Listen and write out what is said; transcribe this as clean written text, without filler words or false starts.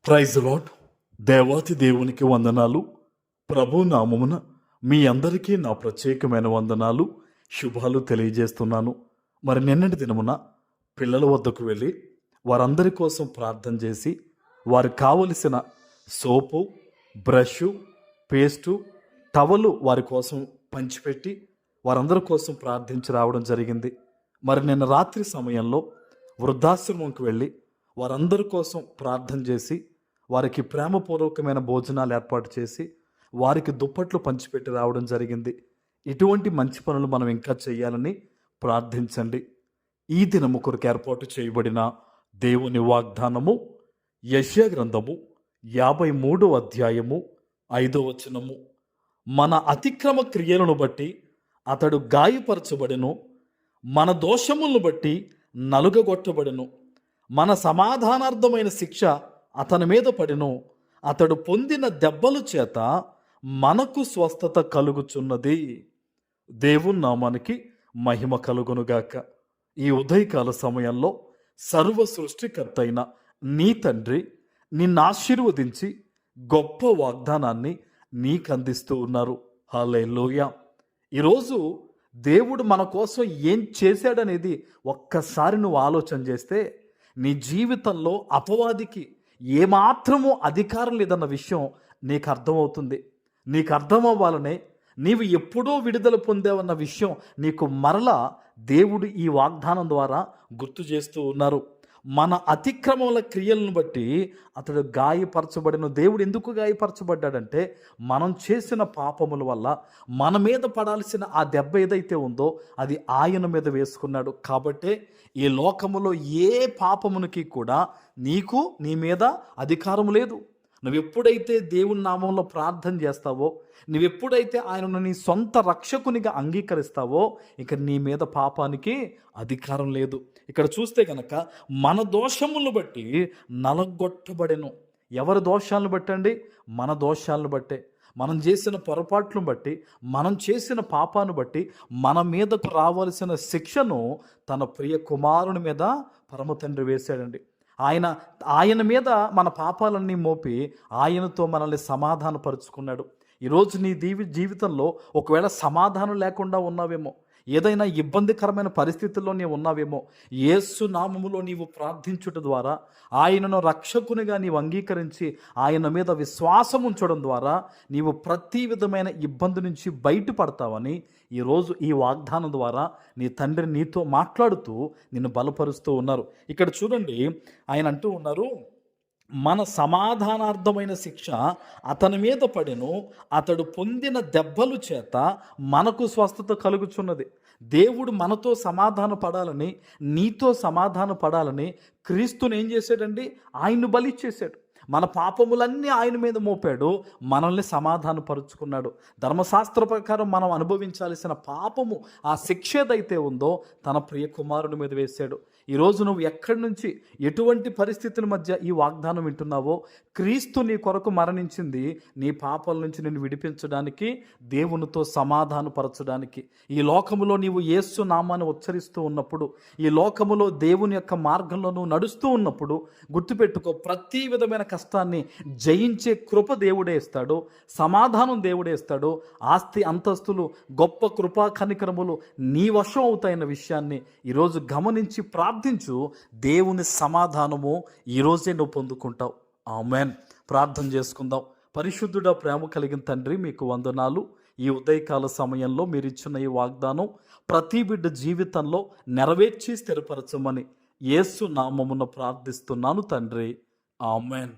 Praise lord. దేవాతి దేవునికి వందనాలు. ప్రభు నామమున మీ అందరికీ నా ప్రత్యేకమైన వందనాలు, శుభాలు తెలియజేస్తున్నాను. మరి నిన్నటి దినమున పిల్లల వద్దకు వెళ్ళి వారందరి కోసం ప్రార్థన చేసి వారికి కావలసిన సోపు, బ్రష్, పేస్టు, టవలు వారి కోసం పంచిపెట్టి వారందరి కోసం ప్రార్థించి రావడం జరిగింది. మరి నిన్న రాత్రి సమయంలో వృద్ధాశ్రమంకి వెళ్ళి వారందరి కోసం ప్రార్థన చేసి వారికి ప్రేమపూర్వకమైన భోజనాలు ఏర్పాటు చేసి వారికి దుప్పట్లు పంచిపెట్టి రావడం జరిగింది. ఇటువంటి మంచి పనులు మనం ఇంకా చేయాలని ప్రార్థించండి. ఈ దినము కొరకు ఏర్పాటు చేయబడిన దేవుని వాగ్దానము యెషయా గ్రంథము 53వ అధ్యాయము 5వ వచనము. మన అతిక్రమ క్రియలను బట్టి అతడు గాయపరచబడెను, మన దోషములను బట్టి నలుగగొట్టబడెను. మన సమాధానార్థమైన శిక్ష అతని మీద పడెను, అతడు పొందిన దెబ్బల చేత మనకు స్వస్థత కలుగుచున్నది. దేవుని నామానికి మహిమ కలుగునుగాక. ఈ ఉదయకాల సమయంలో సర్వ సృష్టికర్త అయిన నీ తండ్రి నిన్ను ఆశీర్వదించి గొప్ప వాగ్దానాన్ని నీకు అందిస్తూ ఉన్నారు. హల్లెలూయా. ఈరోజు దేవుడు మన కోసం ఏం చేశాడనేది ఒక్కసారి నువ్వు ఆలోచన చేస్తే నీ జీవితంలో అపవాదికి ఏమాత్రమూ అధికారం లేదన్న విషయం నీకు అర్థమవుతుంది. నీకు అర్థమవ్వాలనే నీవు ఎప్పుడో విడుదల పొందావన్న విషయం నీకు మరలా దేవుడు ఈ వాగ్దానం ద్వారా గుర్తు చేస్తూ ఉన్నారు. మన అతిక్రమముల క్రియలను బట్టి అతడు గాయపరచబడిన. దేవుడు ఎందుకు గాయపరచబడ్డాడంటే మనం చేసిన పాపముల వల్ల మన మీద పడాల్సిన ఆ దెబ్బ ఏదైతే ఉందో అది ఆయన మీద వేసుకున్నాడు. కాబట్టే ఈ లోకములో ఏ పాపమునికి కూడా నీకు నీ మీద అధికారం లేదు. నువ్వెప్పుడైతే దేవుని నామంలో ప్రార్థన చేస్తావో, నువ్వెప్పుడైతే ఆయనను నీ సొంత రక్షకునిగా అంగీకరిస్తావో ఇక నీ మీద పాపానికి అధికారం లేదు. ఇక్కడ చూస్తే కనుక మన దోషములను బట్టి నలగొట్టబడెను. ఎవరి దోషాలను బట్టండి? మన దోషాలను బట్టే. మనం చేసిన పొరపాట్లను బట్టి, మనం చేసిన పాపాన్ని బట్టి మన మీదకు రావాల్సిన శిక్షను తన ప్రియ కుమారుని మీద పరమ తండ్రి వేశాడండి. ఆయన మీద మన పాపాలన్నీ మోపి ఆయనతో మనల్ని సమాధానపరుచుకున్నాడు. ఈరోజు నీ జీవితంలో ఒకవేళ సమాధానం లేకుండా ఉన్నావేమో, ఏదైనా ఇబ్బందికరమైన పరిస్థితుల్లో నీవు ఉన్నావేమో, యేసు నామములో నీవు ప్రార్థించుట ద్వారా, ఆయనను రక్షకునిగా నీవు అంగీకరించి ఆయన మీద విశ్వాసం ఉంచడం ద్వారా నీవు ప్రతి విధమైన ఇబ్బంది నుంచి బయటపడతావని ఈరోజు ఈ వాగ్దానం ద్వారా నీ తండ్రి నీతో మాట్లాడుతూ నిన్ను బలపరుస్తూ ఉన్నారు. ఇక్కడ చూడండి, ఆయన అంటూ ఉన్నారు, మన సమాధానార్థమైన శిక్ష అతని మీద పడెను, అతడు పొందిన దెబ్బలు చేత మనకు స్వస్థత కలుగుచున్నది. దేవుడు మనతో సమాధాన పడాలని, నీతో సమాధాన పడాలని క్రీస్తుని ఏం చేశాడండి? ఆయన్ను బలి చేశాడు. మన పాపములన్నీ ఆయన మీద మోపాడు, మనల్ని సమాధానపరుచుకున్నాడు. ధర్మశాస్త్ర ప్రకారం మనం అనుభవించాల్సిన పాపము, ఆ శిక్ష ఏదైతే ఉందో తన ప్రియ కుమారుని మీద వేశాడు. ఈరోజు నువ్వు ఎక్కడి నుంచి, ఎటువంటి పరిస్థితుల మధ్య ఈ వాగ్దానం వింటున్నావో, క్రీస్తు నీ కొరకు మరణించింది నీ పాపాల నుంచి నిన్ను విడిపించడానికి, దేవునితో సమాధానపరచడానికి. ఈ లోకములో నీవు యేసు నామాన్ని ఉచ్చరిస్తూ ఉన్నప్పుడు, ఈ లోకములో దేవుని యొక్క మార్గంలో నువ్వు నడుస్తూ ఉన్నప్పుడు గుర్తుపెట్టుకో, ప్రతి విధమైన కష్టాన్ని జయించే కృప దేవుడే ఇస్తాడు, సమాధానం దేవుడే ఇస్తాడు. ఆస్తి అంతస్తులు, గొప్ప కృపా కనికరములు నీ వశం అవుతాయన్న విషయాన్ని ఈరోజు గమనించి ప్రార్థించు. దేవుని సమాధానము ఈరోజే నువ్వు పొందుకుంటావు. ఆమేన్. ప్రార్థన చేసుకుందాం. పరిశుద్ధుడా, ప్రేమ కలిగిన తండ్రి, మీకు వందనాలు. ఈ ఉదయకాల సమయంలో మీరు ఇచ్చిన ఈ వాగ్దానం ప్రతి బిడ్డ జీవితంలో నెరవేర్చి స్థిరపరచమని యేసు నామమున ప్రార్థిస్తున్నాను తండ్రి. ఆమేన్.